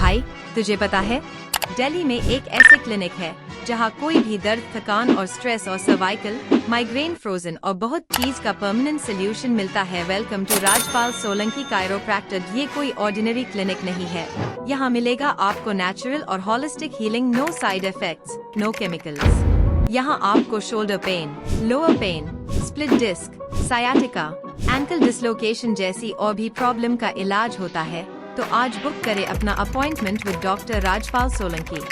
भाई, तुझे पता है, दिल्ली में एक ऐसे क्लिनिक है जहां कोई भी दर्द, थकान और स्ट्रेस और सर्वाइकल, माइग्रेन, फ्रोजन और बहुत चीज का परमानेंट सोल्यूशन मिलता है। Welcome to Rajpal Solanki chiropractor. ये कोई ऑर्डिनरी क्लिनिक नहीं है। यहाँ मिलेगा आपको नेचुरल और holistic healing, no side effects, no chemicals. यहाँ आपको shoulder pain, lower pain, split disc, sciatica, ankle dislocation जैसी और भी प्रॉब्लम का इलाज होता है। तो आज बुक करें अपना appointment with doctor Rajpal Solanki.